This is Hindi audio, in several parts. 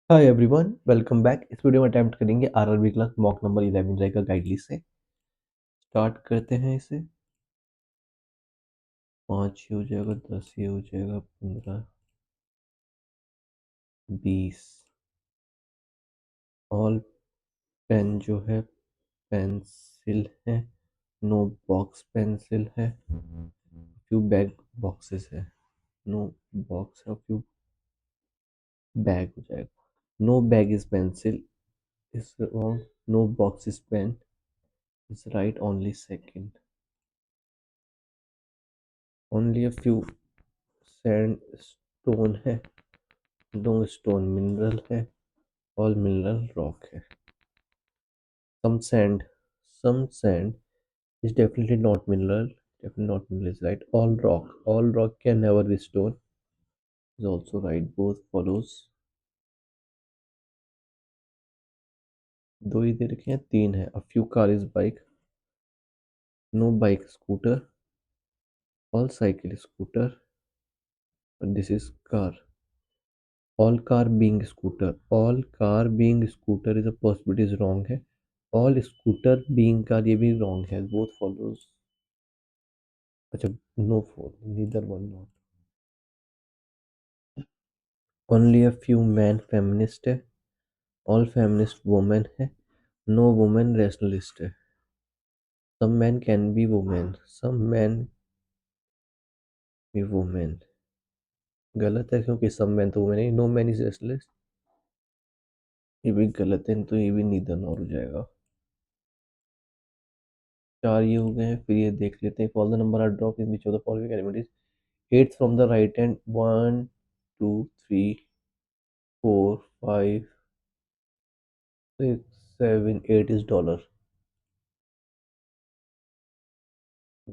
Hi everyone, welcome back. इस वीडियो में अटेम्प्ट करेंगे आरआरबी क्लास मॉक नंबर 11 रहेगा गाइडली से। स्टार्ट करते हैं इसे। 5 ये हो जाएगा, 10 ये हो जाएगा, 15, 20। ऑल पेन जो है पेंसिल है। नो बॉक्स पेंसिल है। फ्यू बैग बॉक्सेस है। नो बॉक्स है, फ्यू बैग हो जाएगा। No bag is pencil is wrong. No box is pen is right. Only second. Only a few sand stone है। नो स्टोन मिनरल है। ऑल मिनरल रॉक है। Some sand, some sand is definitely not mineral. Definitely not mineral is right. All rock can never be stone is also right. Both follows. दो ही दे रखे हैं, तीन है। A few car is bike. No bike scooter. All cycle is scooter. But this is car. All car being scooter. All car being scooter is a possibility is wrong है. All scooter being car ये भी wrong है. Both follows. अच्छा, no fall. Neither one not. Only a few men feminist है। ऑल feminist women है। नो वुमेन रेशनलिस्ट है। सम men can be women, some men be women। गलत है क्योंकि सम men तो women है। नो मैन इज रेशनलिस्ट ये भी गलत है, तो ये भी नीदर नॉर हो जाएगा। चार ये हो गए हैं, फिर ये देख लेते हैं। All the number are drop in which of the following element is eight from the right hand. 1 2 3 4 5 6 7 8 is dollar.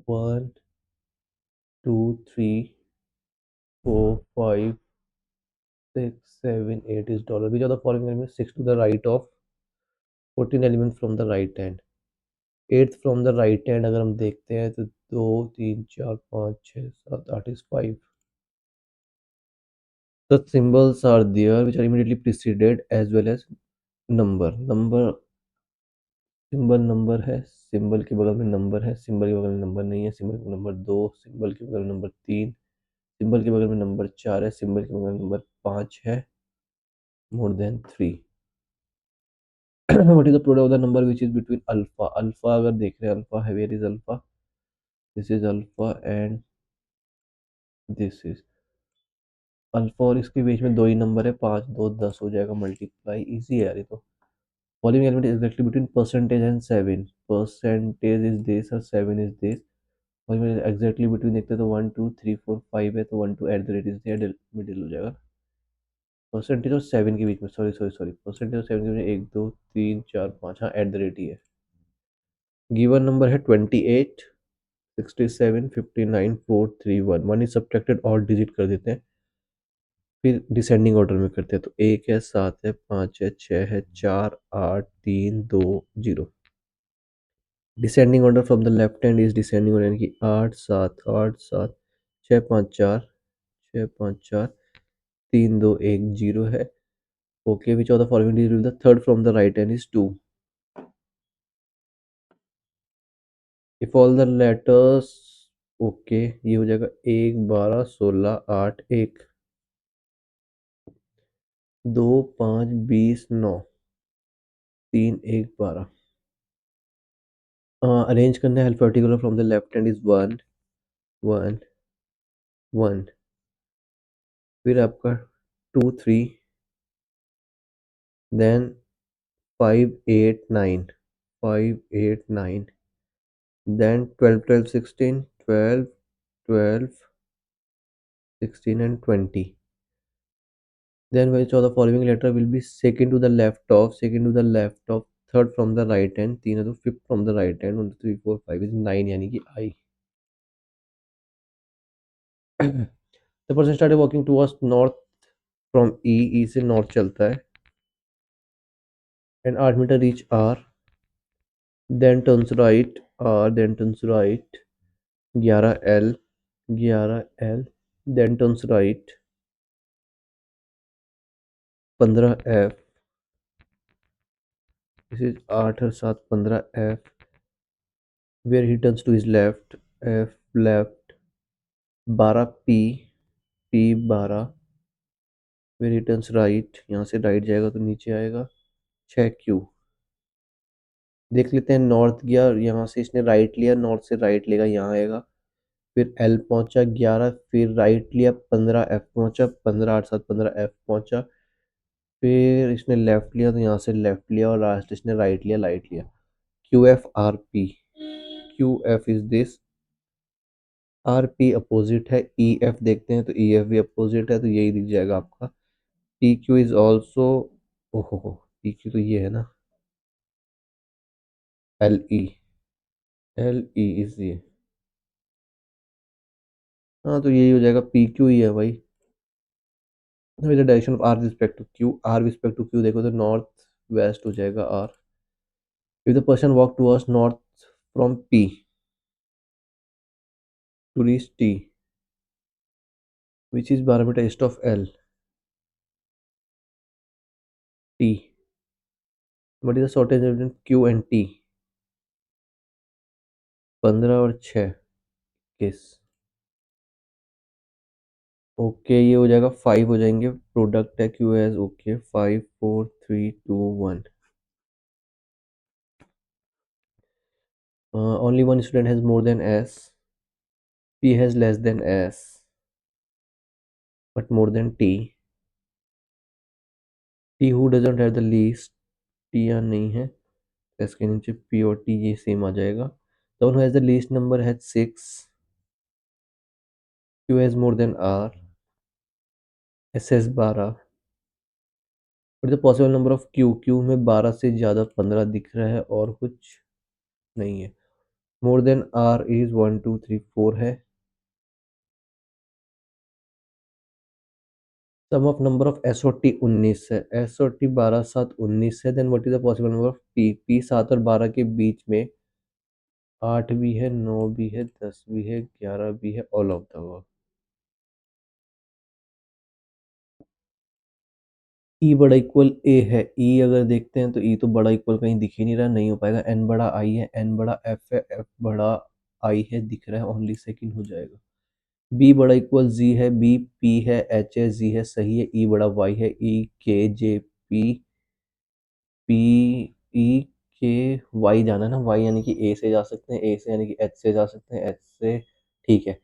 1 2 3 4 5 6 7 8 is dollar. Which of the following elements 6 to the right of 14 elements from the right hand? 8th from the right hand अगर हम देखते हैं तो 2 3 4 5 6 7 8 is 5. The symbols are there which are immediately preceded as well as number symbol number है। सिंबल के बगल में नंबर है। सिंबल के बगल में नंबर नहीं है। सिंबल के नंबर 2। सिंबल के बगल में नंबर 3। सिंबल के बगल में नंबर 4 है। सिंबल के बगल में नंबर 5 है। More then 3। what is the product of the number which is between alpha? Alpha अगर देख रहे हैं, alpha है, where is alpha? This is alpha and this is alpha, और इसके बीच में दो ही नंबर है। 5 2 10 हो जाएगा मल्टीप्लाई। इजी है यार ये तो। Following element exactly between percentage and 7। Percentage is this और 7 is this. Following exactly between देखते हैं तो 1 2 3 4 5 है, तो 1 2 at the rate is there, middle हो जाएगा। परसेंटेज और 7 के बीच में, सॉरी परसेंटेज और 7 के बीच में 1 2 3 4 5, हाँ एट द रेट ही है। गिवन नंबर है 28 67 59 4 3 1। वन इज सब्ट्रैक्टेड और डिजिट कर देते हैं, फिर डिसेंडिंग ऑर्डर में करते हैं। तो 1 है, 7 है, 5 है, 6 है, 4 8 3 2 0। Descending order from the left hand is descending order, यानी कि 8 7 8 7 6 5 4 6 5 4 3 2 1 0 है। Okay, which of the following is the third from the right hand is 2। If all the letters, okay ये हो जाएगा 1 12 16 8 1 2 5 20 9 3 1 12। अरेंज करना है alphabetical from the left hand is 1 1 1। फिर आपका 2 3, then 5 8 9 5 8 9, then 12 12 16 12 12 16 and 20। Then which of the following letter will be second to the left of third from the right hand, तीन है तो fifth from the right hand, 1 2 3 4 5 is 9 यानी कि I। The person started walking towards north from E से north चलता है, and 8 meter reach R, then turns right R, then turns right 11 L 11 L, then turns right 15F, this is 8 और 7 15F, where he turns to his left, F left, 12P, P 12, where he turns right, यहाँ से राइट जाएगा तो नीचे आएगा, 6Q। देख लेते हैं, नॉर्थ गया, यहाँ से इसने राइट लिया, नॉर्थ से राइट लेगा, यहाँ आएगा, फिर L पहुंचा 11, फिर राइट लिया, 15F पहुंचा, 15 8 7 15F पहुंचा, फिर इसने लेफ्ट लिया तो यहाँ से लेफ्ट लिया, और लास्ट इसने राइट लिया, राइट लिया, QFRP। QF is this, RP opposite है, EF देखते हैं तो EF भी अपोजिट है, तो यही दिख जाएगा आपका। PQ इज ऑल्सो, ओहो, PQ तो ये है ना, LE, LE इज ये, हाँ तो यही हो जाएगा, PQ ही है भाई। With the direction of R respect to Q, R respect to Q देखो तो नॉर्थ वेस्ट हो जाएगा R। If the person walk towards north from P to reach T, which is barometer east of L, T, what is the shortage between Q and T? 15 और 6 किस, ओके ये हो जाएगा 5 हो जाएंगे, प्रोडक्ट है Q S, okay 5 4 3 2 1। Only one student has more then S, P has less than S but more than T, T who doesn't have the least, T यहाँ नहीं है, एस के नीचे पी और टी ये सेम आ जाएगा। The one who has the least number has 6, Q has more than R, S has 12, but the possible number of Q, Q में 12 से ज़्यादा 15 दिख रहा है और कुछ नहीं है, मोर देन आर इज 1 2 3 4 है। Sum of number of S और टी 19 है, एस और टी 12 7 19 है, then what is the possible number of P, P 7 और 12 के बीच में 8 भी है, 9 भी है, 10 भी है, 11 भी है, ऑल ऑफ द अबव। ई बड़ा इक्वल ए है, ई अगर देखते हैं तो ई तो बड़ा इक्वल कहीं दिख ही नहीं रहा, नहीं हो पाएगा, एन बड़ा आई है, एन बड़ा एफ है, एफ बड़ा आई है, दिख रहा है ओनली सेकंड हो जाएगा। बी बड़ा इक्वल जी है, बी पी है, एच है, जी है, सही है, ई बड़ा वाई है, ई के जे पी, पी ई के वाई जाना है ना, वाई यानी कि ए से जा सकते हैं, ए से यानी कि एच से जा सकते हैं, एच से, ठीक है,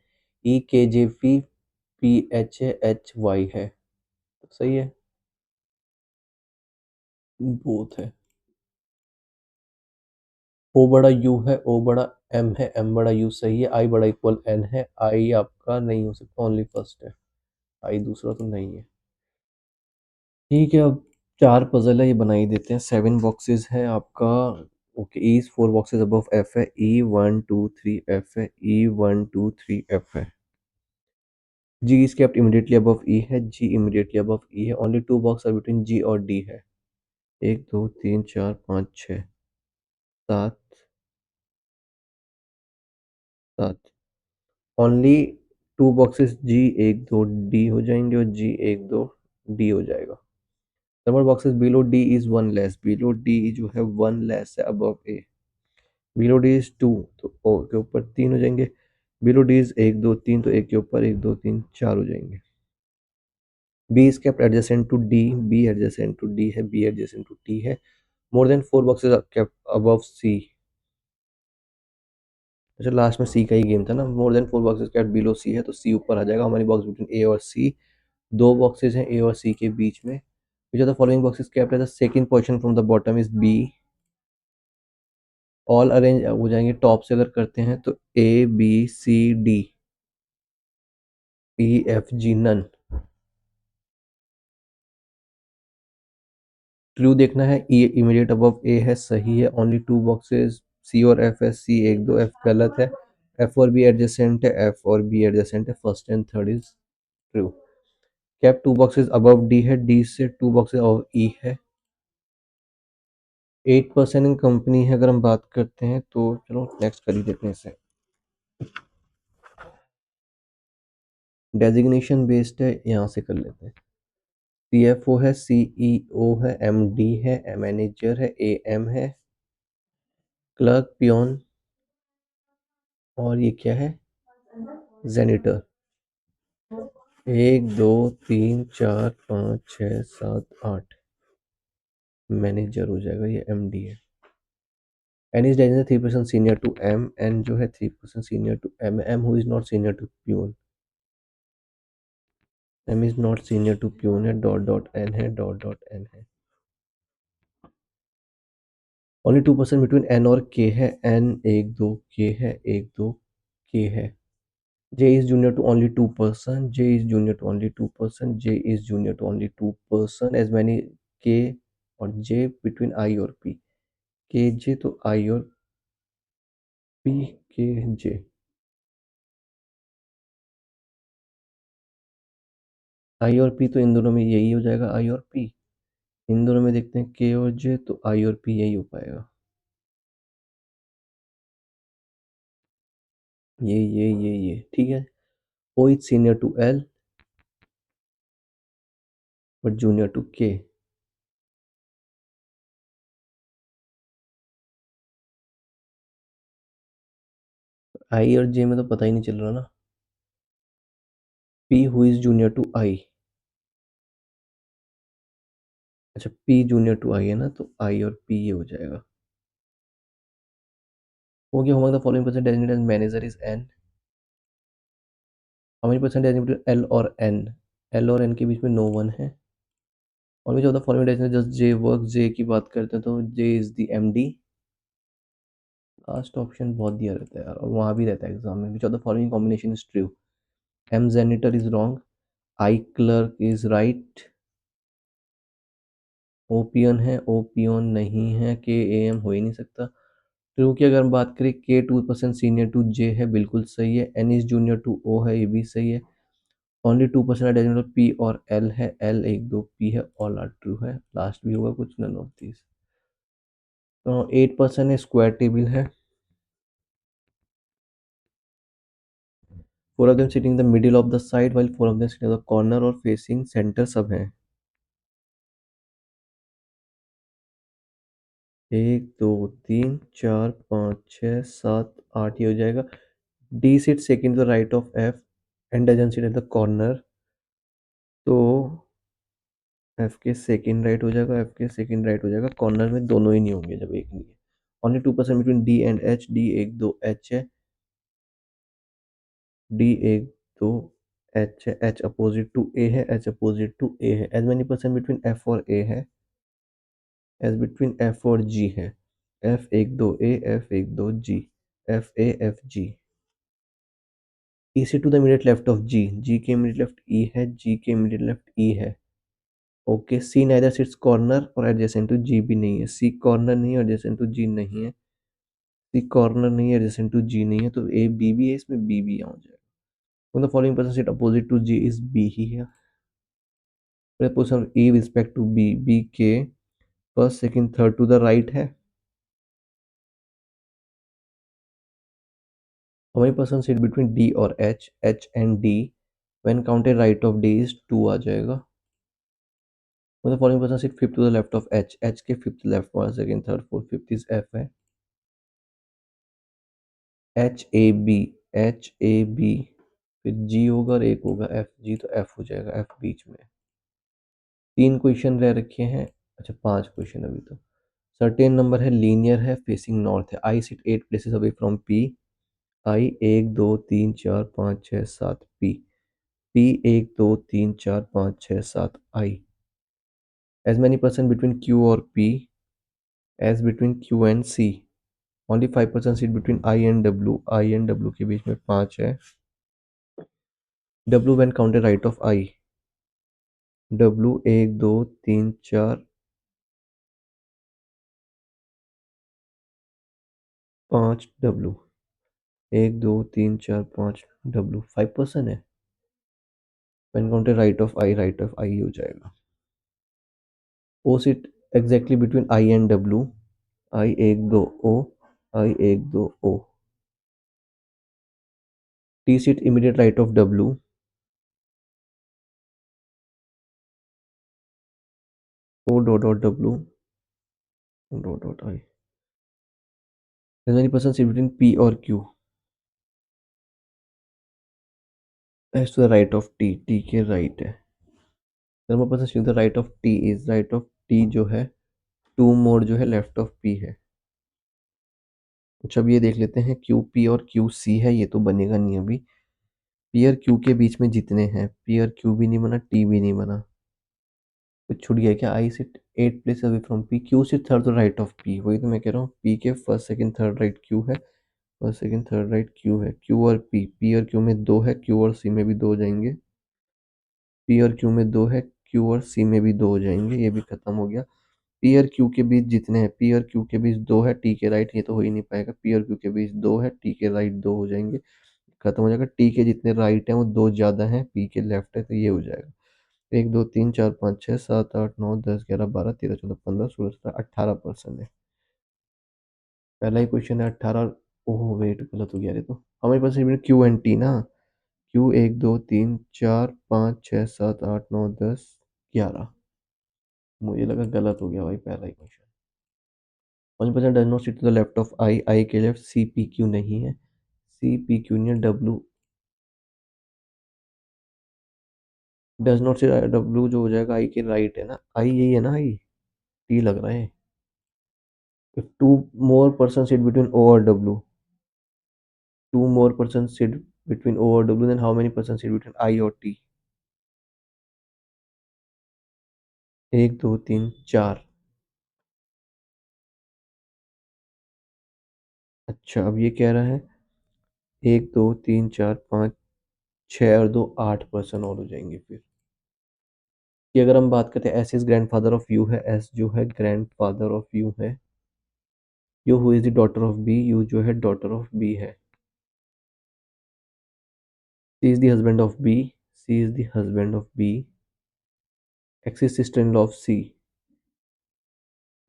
ई के जे पी, पी एच है, एच वाई है, सही है, बोथ है। ओ बड़ा यू है, ओ बड़ा एम है, एम बड़ा यू, सही है, आई बड़ा इक्वल एन है, आई आपका नहीं हो सकता, ओनली फर्स्ट है, आई दूसरा तो नहीं है। ठीक है, अब 4 पजल है, ये बना ही देते हैं, 7 बॉक्सेस है आपका, ओके, ई 4 बॉक्सेस अबव एफ है, ई 1 2 3 एफ है, ई 1 2 3 एफ है, G is kept immediately above E है, जी इमीडिएटली अबव ई है, only 2 box are between G और डी है, 1 2 3 4 5 6 7 7, ओनली 2 बॉक्सेस जी 1 2 डी हो जाएंगे, और जी 1 2 डी हो जाएगा। Number boxes below D is 1 less, below D जो है 1 लेस है above A, below D is 2 तो ओ के ऊपर 3 हो जाएंगे, बिलो डी इज 1 2 3 तो एक के ऊपर 1 2 3 4 हो जाएंगे। B is kept adjacent to D, B adjacent to D है, बी एडजेसेंट टू टी है, more than 4 boxes kept above C, अच्छा लास्ट में सी का ही गेम था ना, more than 4 boxes kept below C है तो सी ऊपर आ जाएगा, हमारी बॉक्स बिटवीन ए और सी, 2 बॉक्सेस हैं ए और सी के बीच में, which are the following boxes kept at the second position from the bottom is B, all arrange हो जाएंगे टॉप से अगर करते हैं तो A B C D, E F G none, true देखना है, ई इमीडिएट अबव ए है, सही है, ओनली 2 बॉक्सेस सी और एफ है, सी 1 2 एफ गलत है, एफ और बी एडजेसेंट है, एफ और बी एडजेसेंट है, first and third is true, cap 2 boxes above D है, डी से 2 बॉक्सेस अबव ई है, 8% इन कंपनी है, अगर हम बात करते हैं तो चलो नेक्स्ट कर ही देते हैं इसे, डेजिग्नेशन बेस्ड है, यहाँ से कर लेते हैं, CFO है, CEO है, MD है, मैनेजर है, AM है, क्लर्क, पियोन, और ये क्या है, जेनिटर। 1 2 3 4 5 6 7 8 मैनेजर हो जाएगा, ये MD है। N is designated 3% senior to M, N जो है 3% senior to M, M who is not senior to pion, M is not senior to pion है, डॉट डॉट N है, डॉट डॉट N है। ओनली 2% बिटवीन N और K है, N 1 2 K है, 1 2 K है। J is junior to only 2%, J is junior to only 2%, J is junior to only 2%, as many K और J between I और P, K J तो I और P K J, I और P तो इन दोनों में यही हो जाएगा, I और P। इन दोनों में देखते हैं K और J, तो I और P यही हो पाएगा, ये ठीक है। O is senior to L but junior to K, I और J में तो पता ही नहीं चल रहा ना। P who is junior to I, अच्छा P junior to I है ना, तो I और P ये हो जाएगा। हो गया। Homework the following person designated as manager is N, how many person designated L और N, L और N के बीच में नो वन है। और विच of the following designated just J work, J की बात करते हैं तो J is the MD। Last option बहुत दिया रहता है यार, और वहाँ भी रहता है एग्जाम में। विच of the following combination is true, M janitor is wrong, I clerk is right, O peon है, O peon नहीं है, K AM हो ही नहीं सकता। ट्रू की अगर हम बात करें, K 2% सीनियर टू J है, बिल्कुल सही है। N is junior to O है, ये भी सही है। ओनली 2% डेजिग्नेटेड P और L है, L 1 2 P है, ऑल आर ट्रू है। लास्ट भी होगा कुछ, नन ऑफ दिस। तो 8% है, स्क्वायर टेबल है। 4 of them sitting in the middle of the side while 4 of them sitting in the corner और facing center सब हैं। 1 2 3 4 5 6 7 8 ये हो जाएगा। D sits second to the right of F and doesn't sit at the corner, तो F के सेकंड राइट हो जाएगा, F के सेकंड राइट हो जाएगा। कॉर्नर में दोनों ही नहीं होंगे जब एक नहीं है। Only 2% between D and H, D 1 2 H है, D 1 2 H है, H अपोजिट टू A है, H अपोजिट टू A है। As many percent between F और A है, एज बिटवीन F और G है। F 1 2 A, F 1 2 G, F A F G। E से to the immediate left of G, G के इमीडिएट लेफ्ट E है, G के इमीडिएट लेफ्ट E है। Okay, C neither sits corner और एडजेसेंट टू जी भी नहीं है। सी कॉर्नर नहीं है, एडजेसेंट टू जी नहीं है। सी कॉर्नर नहीं है, एडजेसेंट टू जी नहीं है, तो ए बी भी है, इसमें बी भी आ जाएगा। The following person sit opposite to G is B ही है। Position A respect to B, B के first second third to the right है। हमारी पर्सन सिट बिटवीन डी और H, H and D, when counted right of D is 2 आ जाएगा। The following person sit fifth to the left of H, H के fifth left, first second third fourth fifth is F है। H A B, H A B, फिर जी होगा और एक होगा एफ जी, तो एफ हो जाएगा, एफ बीच में। 3 क्वेश्चन रह रखे हैं, अच्छा 5 क्वेश्चन अभी तो। सर्टेन नंबर है, लीनियर है, फेसिंग नॉर्थ है। I sit 8 places away from P, I 1 2 3 4 5 6 7 P, P 1 2 3 4 5 6 7 I. As many person between Q और P, as between Q and C. Only 5% seat between I and W, I and W के बीच में 5 है। W when counted right of I, W 1 2 3 4 5 W, 1 2 3 4 5 W, 5% है। When counted right of I हो जाएगा। O sit exactly between I and W, I 1 2 O, I 1 2 O. T sit immediate right of W, O dot dot W dot dot I. As many percent sit between P or Q as to the right of T. T के राइट है. Number percent the right of T is right of T जो है 2 मोड जो है लेफ्ट ऑफ P है. अच्छा अब ये देख लेते हैं क्यू पी और क्यू सी है. ये तो बनेगा नहीं अभी. पी और क्यू के बीच में जितने हैं, पी और क्यू भी नहीं बना, टी भी नहीं बना. कुछ छूट गया क्या? I sit 8 place away from P. Q sit third right of P. वही तो मैं कह रहा हूँ. पी के first second third right Q है. First second third right Q है. क्यू और पी. पी और क्यू में दो है. क्यू और सी में भी दो हो जाएंगे. पी और क्यू में दो है. क्यू और सी में भी दो हो जाएंगे. ये भी खत्म हो गया. पी और क्यू के बीच जितने हैं, पी और क्यू के बीच दो है. टी के राइट ये तो हो ही नहीं पाएगा. पी और क्यू के बीच दो है. टी के राइट दो हो जाएंगे. खत्म हो जाएगा. टी के जितने राइट हैं वो दो ज्यादा हैं. पी के लेफ्ट है तो ये हो जाएगा. 1 2 3 4 5 6 7 8 9 10 11 12 13 14 15 16 17 पहला ही क्वेश्चन है 18. ओह वेट गलत हो गया. तो हमारे पास क्यू एंड टी ना. क्यू 1 2 3 4 5 6 7 8 9 10 11. मुझे लगा गलत हो गया भाई पहला ही question. 1% does not sit to the left of I. I के लेफ्ट सी पी क्यू नहीं है. सी पी क्यू नहीं है. W does not seat. W जो हो जाएगा आई के राइट है ना. आई यही है ना. आई टी लग रहा है. If two more persons sit between O or W, two more persons sit between O or W, then how many persons sit between I or T? 1 2 3 4. अच्छा अब ये कह रहा है 1 2 3 4 5 6 और 2 8 पर्सन और हो जाएंगे. फिर कि अगर हम बात करते हैं S is grandfather of U है. एस जो है ग्रैंड फादर ऑफ यू है. U who is the daughter of B. U जो है डॉटर ऑफ बी है. C is the husband of B. C is the husband of B. X is sister in law of C.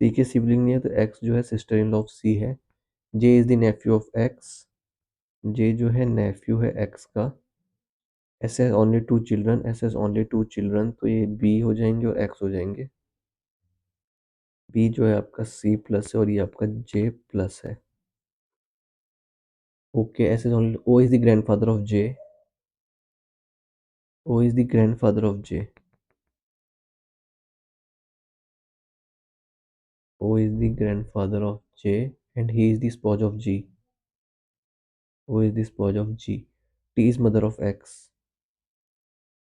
C के सिबलिंग नहीं है तो एक्स जो है sister in law of C है. J is the Neiphiu of X. J जो है नेफ्यू है एक्स का. S has only two children. S has only two children तो ये बी हो जाएंगे और एक्स हो जाएंगे. बी जो है आपका सी प्लस है और ये आपका जे प्लस है. Okay. S is only. O is the grandfather of J. O is the grandfather of J. O is the grandfather of J and he is the spouse of G. O is the spouse of G. T is mother of X.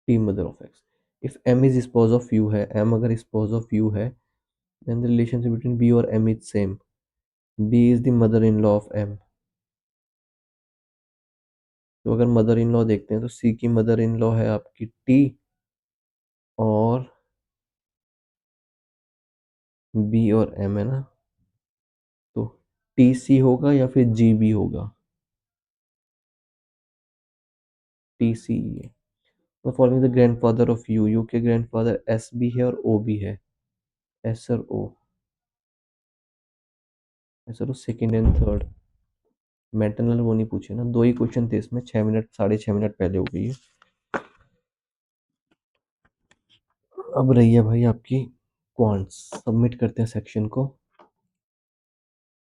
T mother of X. If M is spouse of U है, M अगर spouse of U है, then the relationship between B और M is same. B is the mother-in-law of M. तो अगर मदर इन लॉ देखते हैं तो C की मदर इन लॉ है आपकी T और B और M है ना. तो TC होगा या फिर GB होगा. TC है. तो following the grandfather of you. You के ग्रैंडफादर एस भी है और ओ भी है. एस और ओ. एस और ओ सेकेंड एंड थर्ड. मैटरनल वो नहीं पूछे ना. दो ही क्वेश्चन थे इसमें. 6 मिनट 6.5 मिनट पहले हो गई है. अब रही है भाई आपकी क्वांट्स. सबमिट करते हैं सेक्शन को.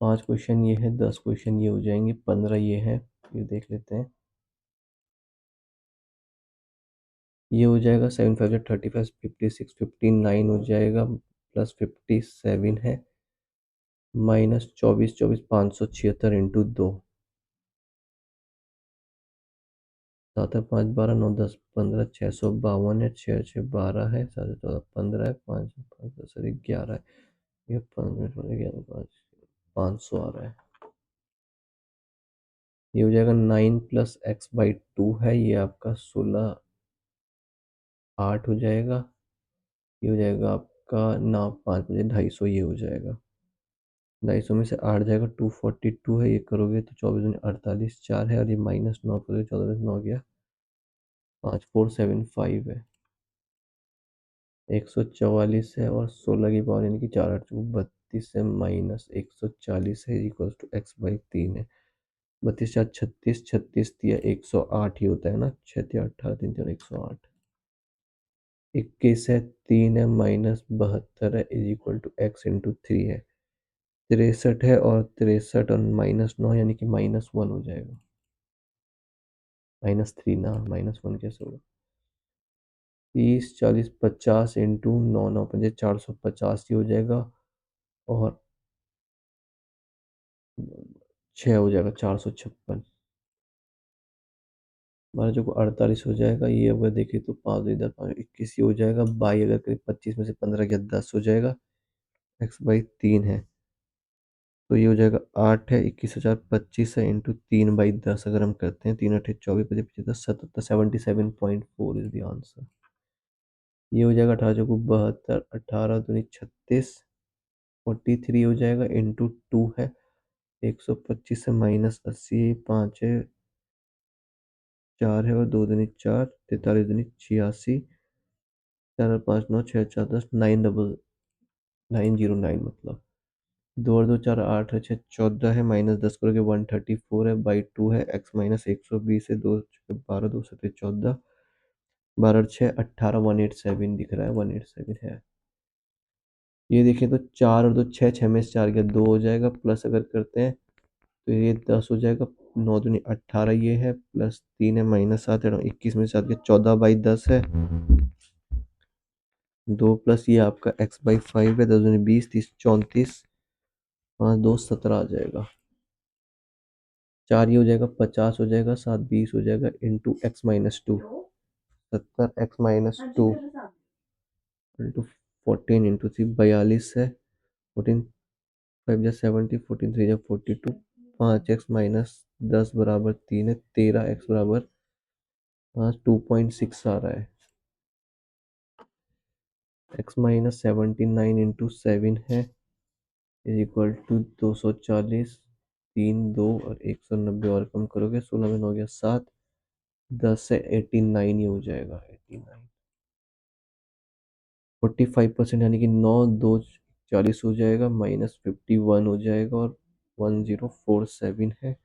5 क्वेश्चन ये है. 10 क्वेश्चन ये हो जाएंगे. 15 ये है. ये देख लेते हैं. ये हो जाएगा 7 5 35 56 59 हो जाएगा. प्लस 57 है. Minus 24 576 into 2. 7 5 12 9 10 15 652 है. 6 6 12 है. 7 14 15 है. 5 5 10 11 है. ये 500 आ रहा है. ये हो जाएगा 9 + x/2 है. ये आपका 16 8 हो जाएगा. ये हो जाएगा आपका ना 5 × 250. ये हो जाएगा 250 में से 8 जाएगा. 242 है. ये करोगे तो 24 × 48 4 है. और ये -9 करोगे 14 9 गया 5475 है. 144 है और 16 की पावर यानी कि 4 8 32 से -140 है इक्वल टू x/3 है. 32 4 36 36 दिया 108 ही होता है ना. 6 3 18 3 3 108. 21 है, 3 है, -72 है, is equal to x into 3 है। 63 है और 63 और -9 यानी कि -1 हो जाएगा। -3 ना, -1 कैसे होगा? 30 40 50 इंटू 9 9 पंजे 450 ही हो जाएगा और 6 हो जाएगा 456। हमारा जो 48 हो जाएगा, ये अगर देखें तो 5 इधर 5 21 ही हो जाएगा। बाई अगर करीब 25 में से 15 गया 10 हो जाएगा। x/3 है तो ये हो जाएगा 8 है, 21,025 है इंटू 3/10 अगर हम करते हैं, 3 8 24 25 10 77 77.4 इज द आंसर। ये हो जाएगा 18 चौको 72, 18 दूनी 36, 43 हो जाएगा इंटू 2 है, 125 से -80, 5 है, 4 है और 2 दूनी 4, 43 दूनी 86, 4 और 5 9, 6 4 10, 909 मतलब। 2 और 2 4 8 है, 6 14 है, -10 करोगे 134 है, बाई 2 है, x -120 है, 2 12 2 7 14, 12 और 6 18, 187 दिख रहा है, 187 है। ये देखिए तो 4 और 2 6, 6 में से 4 गया 2 हो जाएगा, प्लस अगर करते हैं तो ये 10 हो जाएगा, 9 दूनी 18 ये है, प्लस 3 है, -7 है, 21 में से 7 गया 14/10 है, 2 प्लस ये आपका x/5 है, 10 दूनी 20 30 34, 5 2 17 आ जाएगा। 4 ये हो जाएगा 50 हो जाएगा, 7 20 हो जाएगा into x-2, 70 x-2 into 14 into 3 42 है, 14 5 जा 70, 14 3 जा 42, 5x-10 बराबर 3 है, 13x बराबर 2.6 आ रहा है। x-79 इंटू 7 है इज इक्वल टू 240, 3 2 और 190 और कम करोगे 16 में 9 गया 7, 10 से 89 ही हो जाएगा, 89 45% यानी कि 9 2 40 हो जाएगा, -51 हो जाएगा और 1047 है।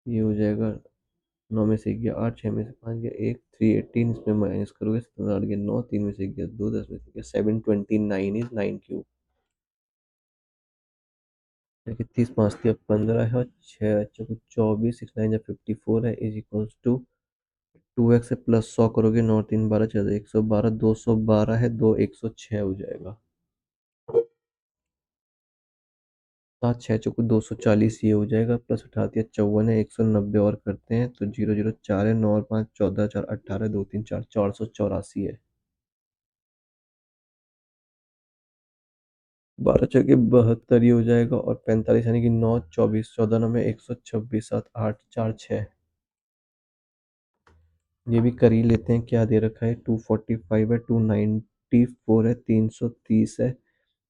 ये हो जाएगा 9 में से 1 गया 8, 6 में से 5 गया 1, 318, इसमें माइनस करोगे 8 गया 9, 3 में से 1 गया 2, 10 में से गया 729 इज 9 क्यूब। देखिए 30 5 दिया 15 है और 6 बच्चों को 24, 6 9 54 है इज इक्वल्स टू 2x से प्लस 100 करोगे 9 3 12 14 112, 212 है 2 106 हो जाएगा। 7 6 चौको 240 ये हो जाएगा, प्लस 18 54 है, 190 और करते हैं तो 0 0 4 है, 9 और 5 14 4 18 2 3 4 484 है। 12 चौके 72 ये हो जाएगा और 45 यानी कि 9 24 14 9 में 126 7 8 4 6। ये भी कर ही लेते हैं, क्या दे रखा है 245 है, 294 है, 330 है,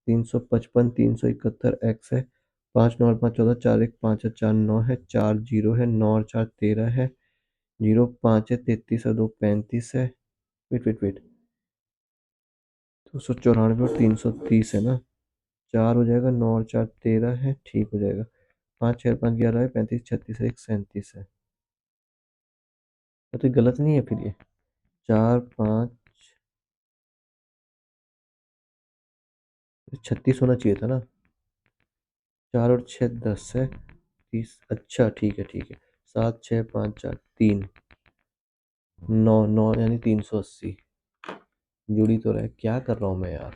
355 371 एक्स है, 5 9 और 5 14 4 1 5 है, 4 9 है, 4 जीरो है, 9 और 4 13 है, 0 5 है, 33 और 2 35 है। वेट वेट वेट 294 और 330 है ना, 4 हो जाएगा, 9 और 4 13 है, ठीक हो जाएगा। 5 6 5 11 है, 35 36 है, 1 37 है। तो गलत नहीं है फिर ये 4 5 36 होना चाहिए था ना, 4 और 6 10 है, 30 अच्छा ठीक है ठीक है। 7 6 5 4 3 9 9 यानी 380 जुड़ी तो रहे, क्या कर रहा हूँ मैं यार।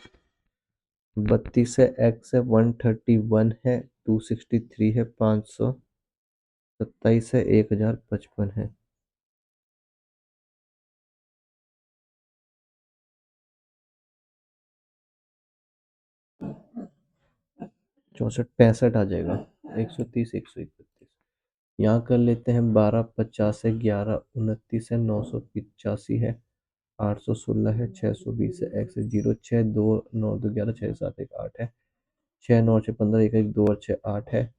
32 है, एक्स है, 131 है, 263 है, 527 है, 1055 है। 64 65 आ जाएगा, 130 131। यहाँ कर लेते हैं 12 50 है, 11 29 है, 985 है, 816 है, 620 है, एक्स है 0 6 2 9 2 11 6 7 1 8 है, 6 9 6 15 1 1 2 और 6 8 है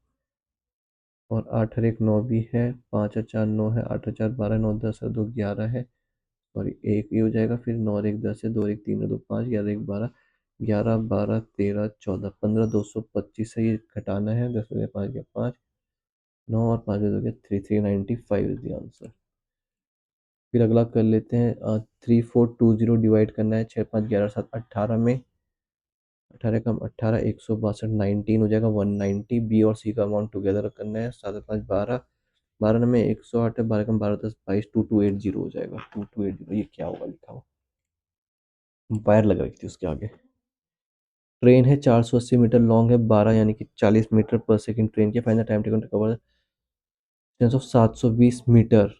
और 8 और 1 9 भी है, 5 और 4 9 है, 8 और 4 12 9 10 और 2 11 है, सॉरी एक ये हो जाएगा, फिर 9 और 1 10 है, 2 और 1 3 और 2 5, 11 1 12, 11 12 13 14 15 225 है, ये घटाना है, 10 हो गया 5 गया 5, 9 और 5 हो गया 3 395 इज द आंसर। फिर अगला कर लेते हैं 3420 डिवाइड करना है 6 5 11 7 18 में। 18 कम 18 162 19 हो जाएगा 190। बी और सी का अमाउंट टुगेदर करना है 7 5 12। 12 में 108 है 12 कम 12 10 22 2280 हो जाएगा 2280। ये क्या होगा लिखा हुआ, एम्पायर लग रही थी उसके आगे। ट्रेन है 480 मीटर लॉन्ग है 12 यानी कि 40 मीटर पर सेकंड ट्रेन की। Final time taken to cover 720 meter.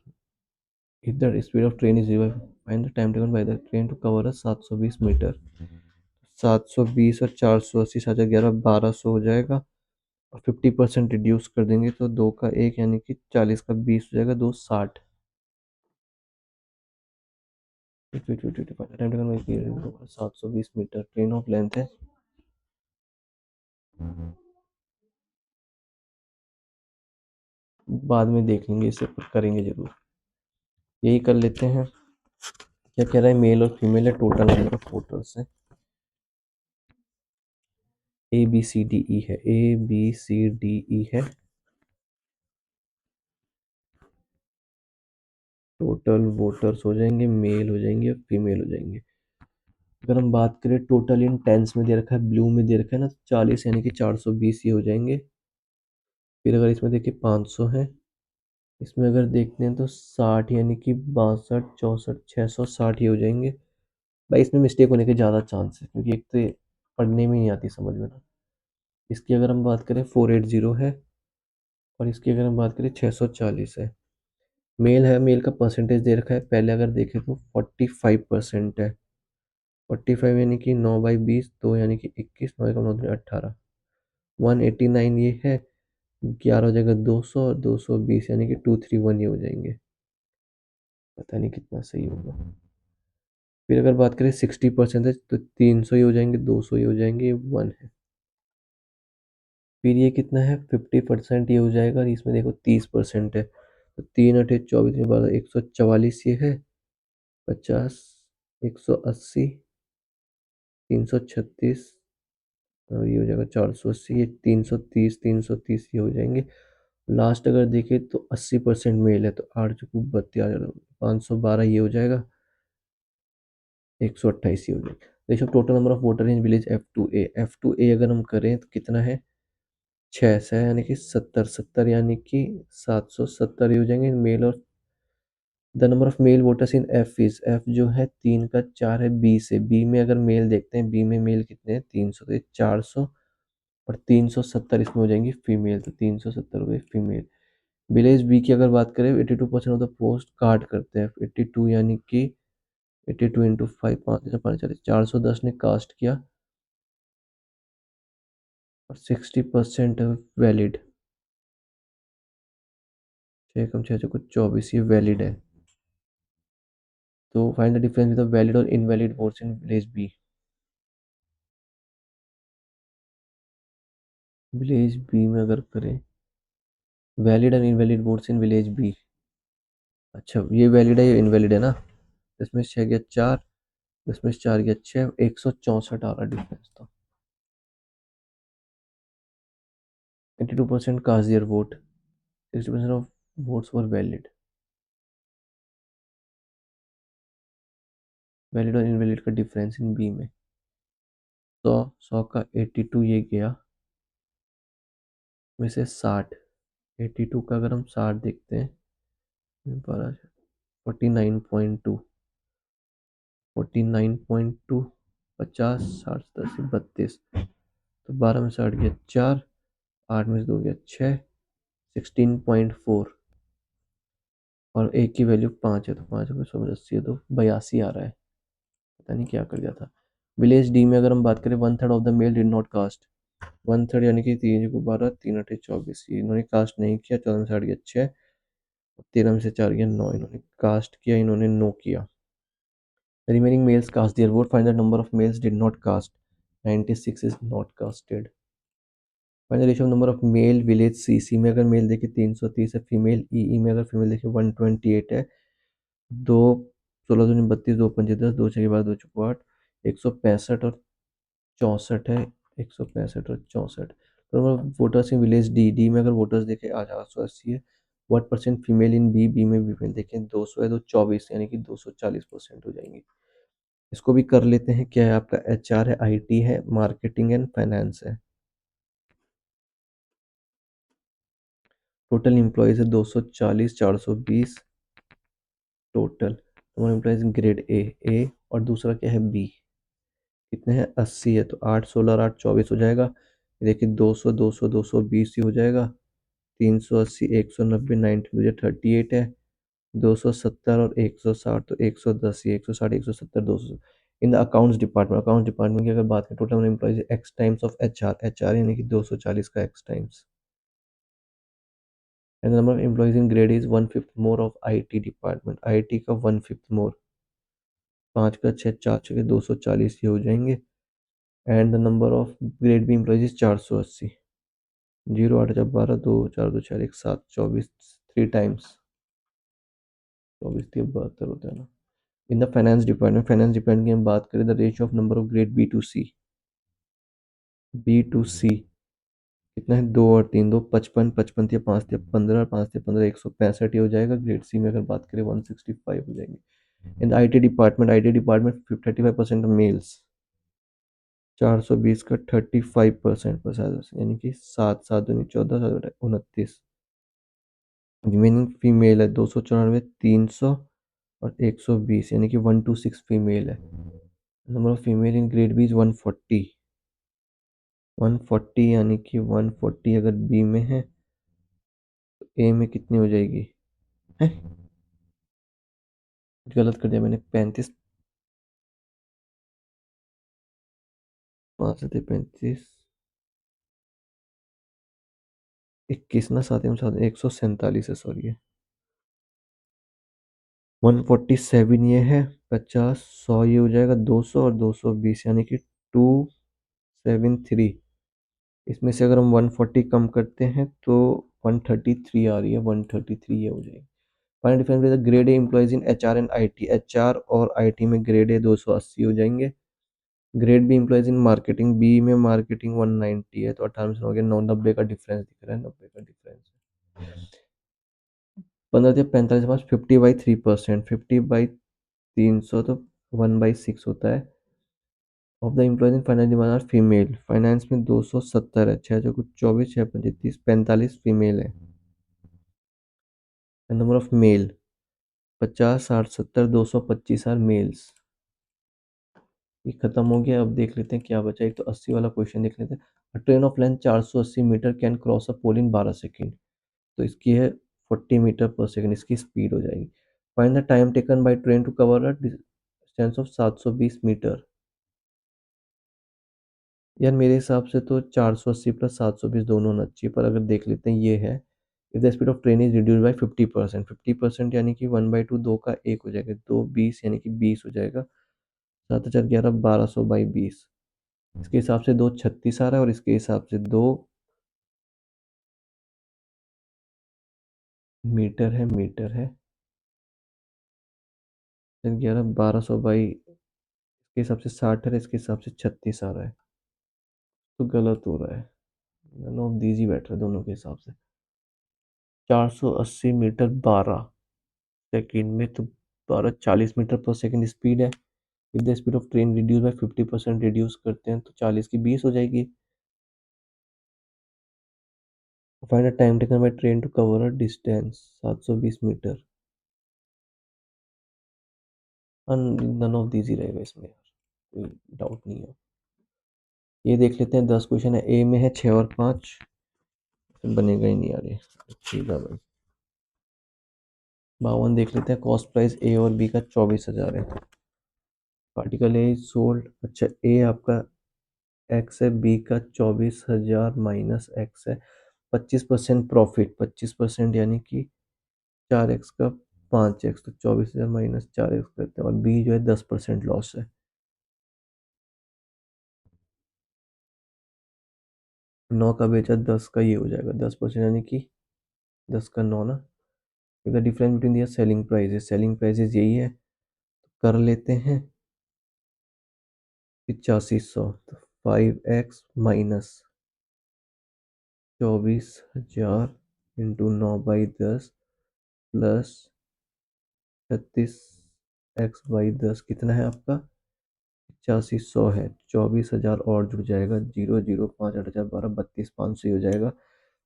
If the speed of train is reverse find the time taken by the train to cover 720 meter. 720 और 480 711 1200 हो जाएगा। और 50% रिड्यूस कर देंगे तो 2 का 1 यानी कि 40 का 20 हो जाएगा 260। Time taken 720 meter train of length है। बाद में देख लेंगे, इसे करेंगे जरूर। यही कर लेते हैं। क्या कह रहा है, मेल और फीमेल है, टोटल नंबर ऑफ वोटर्स है। ABCDE है, ABCDE है। टोटल वोटर्स हो जाएंगे, मेल हो जाएंगे, फीमेल हो जाएंगे। अगर हम बात करें टोटल इन टेंस में दे रखा है, ब्लू में दे रखा है ना, 40 यानी कि 420 ये हो जाएंगे। फिर अगर इसमें देखिए 500 है, इसमें अगर देखते हैं तो 60 यानी कि 62 64 660 ये हो जाएंगे। भाई इसमें मिस्टेक होने के ज़्यादा चांस है क्योंकि एक तो ये पढ़ने में नहीं आती समझ में ना। इसकी अगर हम बात करें 480 है, और इसकी अगर हम बात करें 640 है। मेल है, मेल का परसेंटेज दे रखा है, पहले अगर देखें तो 45% है। 45 यानी कि 9/20 2 यानी कि 21 9 का 9 189 ये है। 11 हो जाएगा 200 और 220 यानी कि 231 ये हो जाएंगे। पता नहीं कितना सही होगा। फिर अगर बात करें 60% तो 300 ही हो जाएंगे, 200 ही हो जाएंगे, 1 है। फिर ये कितना है, 50% ये हो जाएगा, और इसमें देखो 30% है तो 3 8 24 144 ये है। 50 180 336 और ये हो जाएगा 480, ये 330 ये हो जाएंगे। लास्ट अगर देखें तो 80% मेल है तो 8 चुकू 32 512 ये हो जाएगा। 128 ये हो जाएगा। देखो total number of voter in village F2A अगर हम करें तो कितना है, 6 से यानी कि 70 यानी कि 770 ये हो जाएंगे मेल। और the number of male voters in F जो है 3 का 4 है B में अगर मेल देखते हैं, बी में मेल कितने हैं 300 तो 400 और 370 इसमें हो जाएंगी फीमेल तो 370 हो गई फीमेल। विलेज बी की अगर बात करें 82% ऑफ द पोस्ट कार्ड करते हैं 82 यानी कि 82 इंटू 5 5 410 ने कास्ट किया और 60% वैलिड। 6 कम 6 कुछ 24 ये वैलिड है। तो find the difference with valid और invalid votes in village B. Village B में अगर करें valid and invalid votes in village B. अच्छा ये वैलिड है ये इनवैलिड है ना। इसमें 6 गया 4, इसमें 4 गया 6, 164 आ रहा डिफरेंस। तो 82% cast their vote, 60% of votes were valid. Valid और इनवैलिड का डिफरेंस इन बी में 100 का 82 ये गया में से 60। 82 का अगर हम 60 देखते हैं 49.2 49.2 50 60 10 32 तो 12 में से 8 गया 4, 8 में से 2 गया 6, 16.4 और एक की वैल्यू 5 है तो 5 में 180 है तो 82 आ रहा है। पता नहीं क्या कर दिया था। विलेज डी में अगर हम बात करें 1/3 of the male did not cast. 1/3 यानी कि 3 को 12 3 8 24 इन्होंने कास्ट नहीं किया। 14 में से 8 गया 6, 13 में से 4 गया 9 इन्होंने कास्ट किया, इन्होंने नो किया। The remaining males cast their vote. Find the number of males did not cast. 96 is not casted. Find the ratio of number of male village C में अगर मेल देखे 330 है, फीमेल ई में अगर फीमेल देखे 128 है। 2 16 दूनी 32 2 पंजे 10 2 6 12 2 चौको 8 165 और 64 है। 165 और 64 number voters in village D में अगर वोटर्स देखे आज 880 है। What percent female in B, B में फीमेल देखें 200 है तो 24 यानी कि 240% हो जाएंगी। इसको भी कर लेते हैं। क्या है आपका? HR है, IT है, मार्केटिंग एंड फाइनेंस है। टोटल एम्प्लॉयज है 240, 420 टोटल। हमारे एम्प्लॉयज ग्रेड ए और दूसरा क्या है? बी। कितने हैं? 80 है तो 8 16 और 8 24 हो जाएगा। देखिए 200 200 220 ही हो जाएगा। 380 190 90 मुझे 38 है। 270 और 160 तो 110 ही, 160 170 200। इन द अकाउंट्स डिपार्टमेंट की अगर बात करें, total employees x times of H R यानी कि 240 का x times. And the number of employees in grade is 1/5 more of IT department. IT का 1/5 मोर, 5 का 6 4 6 240 ही हो जाएंगे। And the number of grade B employees is 480। 0 8 जब 12 2 4 2 4 1 7 24 3 टाइम्स 24 72 होता है ना। इन द फाइनेंस डिपार्टमेंट की हम बात करें, the ratio of number of grade B to C कितना है? 2 और 3 2 55 55 या 5 या 15 5 या 15 165 ही हो जाएगा। ग्रेड सी में अगर बात करें 165 हो जाएंगे। In the IT department 35% males. 420 का 35% परसेंट यानी कि 7 7 दूनी 14 7 29। रिमेनिंग फीमेल है 294 300 और 120 यानी कि 126 फीमेल है। Number of female in grade B is 140। 140 यानी कि 140 अगर बी में है तो ए में कितनी हो जाएगी? है गलत कर दिया मैंने। 35 5 से 35 21 ना 7 में 7 147 है सॉरी। 147 ये है, 50 100 ये हो जाएगा 200 और 220 यानी कि 273। इसमें से अगर हम 140 कम करते हैं तो 133 आ रही है। 133 ये हो जाएगी। Final difference with grade A employees in HR and IT। HR और IT में ग्रेड ए 280 हो जाएंगे। Grade B employees in marketing, B में मार्केटिंग 190 है तो 18 हो गया। 9 90 का डिफरेंस दिख रहा है, 90 का डिफरेंस। 15 से 45 पास 50/3%, 50/300 तो 1/6 होता है। Of the employees in finance department are female. Finance में 270 है, 6 जो कुछ 24 6 35 45 फीमेल है। Number of male 50 60 70 225 are males. ये खत्म हो गया। अब देख लेते हैं क्या बचा। एक तो 80 वाला क्वेश्चन देख लेते हैं। Train of length 480 meter can cross a pole in 12 second. तो इसकी है 40 मीटर पर सेकेंड, इसकी स्पीड हो जाएगी। Find the time taken by train to cover a distance of 720 meter. यार मेरे हिसाब से तो 480 प्लस 720 दोनों होना चाहिए, पर अगर देख लेते हैं ये है। If the speed of train is reduce by 50%, 50% यानी कि 1/2 2 का 1 हो जाएगा। 2 20 यानी कि 20 हो जाएगा। 7 4 11 1200/20। इसके हिसाब से 2 36 आ रहा है और इसके हिसाब से 2 मीटर है। 11 1200 बाई इसके हिसाब से 60 है, इसके हिसाब से 36 आ रहा है। तो गलत हो रहा है। दोनों दीज ही बैठ रहे हैं दोनों के हिसाब से। 480 मीटर 12 सेकेंड में तो 12 40 मीटर पर सेकेंड स्पीड है। If the speed of train reduce by 50% reduce करते हैं तो 40 की 20 हो जाएगी। Find the time taken by train to cover a distance 720 meter. None of these ही रहेगा इसमें, कोई डाउट नहीं है। ये देख लेते हैं। 10 क्वेश्चन है। ए में है 6 और 5, बनेगा ही नहीं यार ये। ठीक है भाई। 52 देख लेते हैं। कॉस्ट प्राइस ए और बी का 24,000 है। पार्टिकल ए सोल्ड, अच्छा ए आपका एक्स है, बी का 24,000 माइनस एक्स है। 25% प्रॉफिट, 25% यानी कि 4x का 5x, तो 24,000 माइनस 4x करते हैं। और बी जो है 10% लॉस है। 9 का बेचा 10 का ये हो जाएगा 10% यानी कि 10 का 9 ना। The difference between their selling prices यही है, कर लेते हैं 8500। तो 5x minus 24,000 into 9/10 plus 36x/10 कितना है आपका? 8500 है। 24,000 और जुड़ जाएगा। 0, 0, 5, 8, 4, 12, 32,500 हो जाएगा।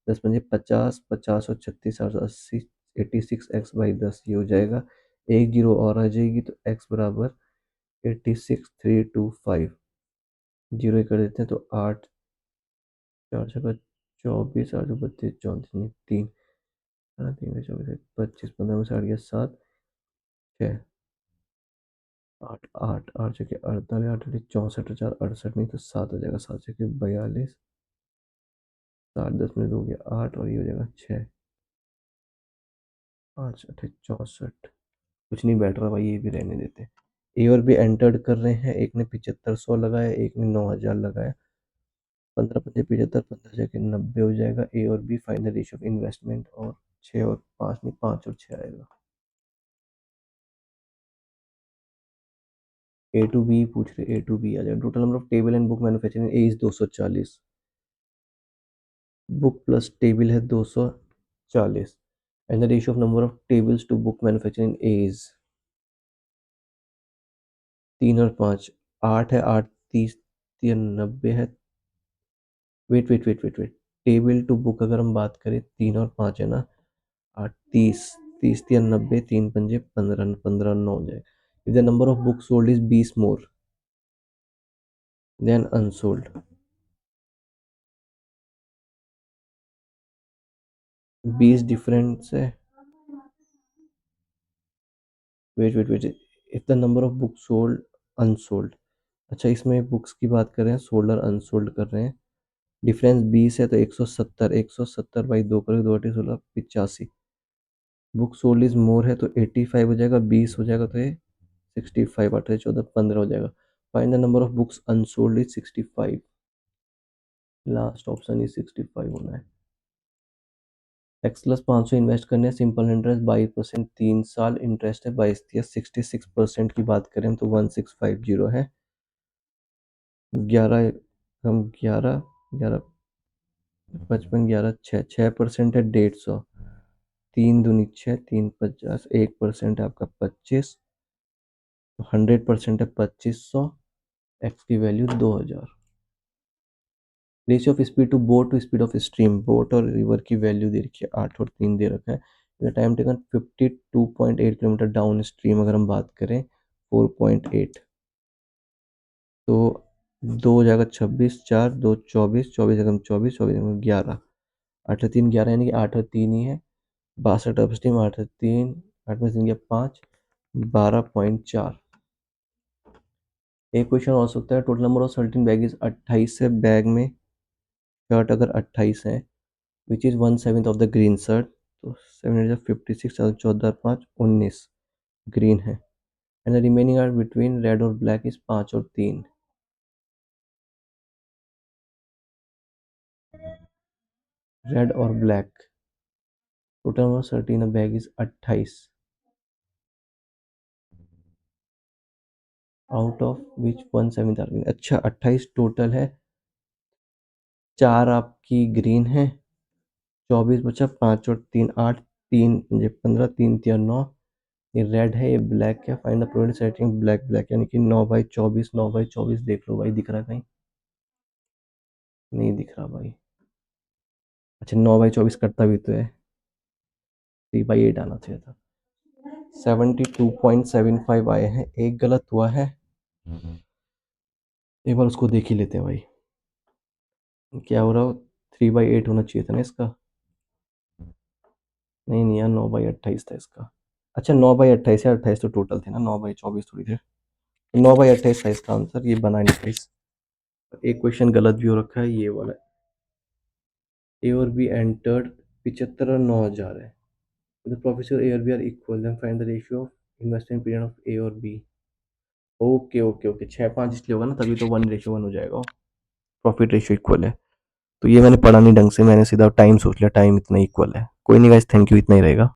10 पंजे 50, 50 और 36, 880, 86x/10 ये हो जाएगा। एक जीरो और आ जाएगी तो x बराबर 86,325। जीरो कर देते हैं तो 8, 4, 24, 8, 32, 34, नहीं 3, 3, 24, 25, 15 में से 8 गया 7, 6, 8, 8, 8 जगह 48, 8, 64, 4, 68, नहीं तो 7 हो जाएगा। 7 जगह 42, 7, 10 में 2 गया 8 और ये हो जाएगा 6, 8, 64। कुछ नहीं बैठ रहा भाई, ये भी रहने देते हैं। ए और बी एंटर्ड कर रहे हैं। एक ने 7500 लगाया, एक ने 9000 लगाया। 15 पंजे 75, 15 जगह 90 हो जाएगा। ए और B final ratio of investment, और 6 और 5 नहीं 5 और 6 आएगा। ए टू बी पूछ रहे, ए टू बी आ जाएगा। Total number of table and book manufacturing A is 240। Book plus table है 240, and the ratio of number of tables to book manufacturing A is 3 और 5। 8 है, 8 30, 90 है। Wait wait wait wait wait, table to book अगर हम बात करें 3 और 5 है ना। 8 30, 30 या 90, 3 पंजे 15, 15 9 हो जाए। If the number of book sold is 20 more than unsold. 20 difference है। Wait wait wait, if the number of book sold unsold. अच्छा, इसमें बुक्स की बात कर रहे हैं, सोल्ड और अनसोल्ड कर रहे हैं। डिफरेंस 20 है तो 170, 170 बाई 2 करोगे 2 16 85। बुक सोल्ड इज मोर है तो 85 हो जाएगा। 20 हो जाएगा तो ये 65, 18, 14, 15 हो जाएगा। Find the number of books unsold is 65। Last option is 65 होना है। एक्स प्लस 500 इन्वेस्ट करने, सिंपल इंटरेस्ट 22%, 3 साल इंटरेस्ट है 22 या 66% की बात करें तो 1650 है। 11 हम 11, 11, 55, 11, 6% है 150। 3 दूनी 6, 3 50, 1% है आपका 25, तो 100% है 2500। एक्स की value 2000। Ratio of speed to boat to speed of stream, boat और रिवर की वैल्यू दे रखी है 8 और 3 दे रखा है। Time taken 52.8 kilometre downstream अगर हम बात करें 4.8, तो 2 हो जाएगा 26, 4, 2 24, 24 जगह 24, 24 जगह 11, 8 और 3 11, यानी कि 8 और 3 ही है। 62 अप स्ट्रीम 8 और 3, 8 में 3 गया 5, 12.4। एक क्वेश्चन हो सकता है, total number of shirts in bag is 28 है। बैग में शर्ट अगर 28 है which is 1/7 of the green shirt, तो 756, 14, 5, 19 ग्रीन है। And the remaining are between red और ब्लैक इज 5 और 3। रेड और black, total number of shirts in a bag is 28, out of which 1/7 are green. अच्छा, 28 टोटल है, 4 आपकी ग्रीन है, 24 बचा, 5 और 3 8, 3 ये 15, 3 या 9, ये रेड है ये ब्लैक है। Find the product setting black black, यानी कि 9/24, 9/24 देख लो भाई, दिख रहा है कहीं? नहीं दिख रहा भाई। अच्छा, 9/24 करता भी तो है, 3/8 आना चाहिए था। 72.75 आए हैं, एक गलत हुआ है। एक बार उसको देख ही लेते हैं भाई, क्या हो रहा हो। 3/8 होना चाहिए था ना इसका। नहीं नहीं यार, 9/28 था इसका। अच्छा, 9/28 या 28 तो टोटल थे ना, 9/24 थोड़ी थे। 9/28 था इसका आंसर, ये बना नहीं था इस। एक क्वेश्चन गलत भी हो रखा है, ये वाला। ए और बी एंटर्ड 75 और 9000 है। द प्रोफेसर ए और B are equal, then find the ratio of investment period of A और बी। ओके ओके ओके, 6-5 इसलिए होगा ना, तभी तो 1:1 हो जाएगा। प्रॉफिट रेशियो इक्वल है। तो ये मैंने पढ़ा नहीं ढंग से, मैंने सीधा टाइम सोच लिया, टाइम इतना इक्वल है। कोई नहीं गाइस, थैंक यू, इतना ही रहेगा।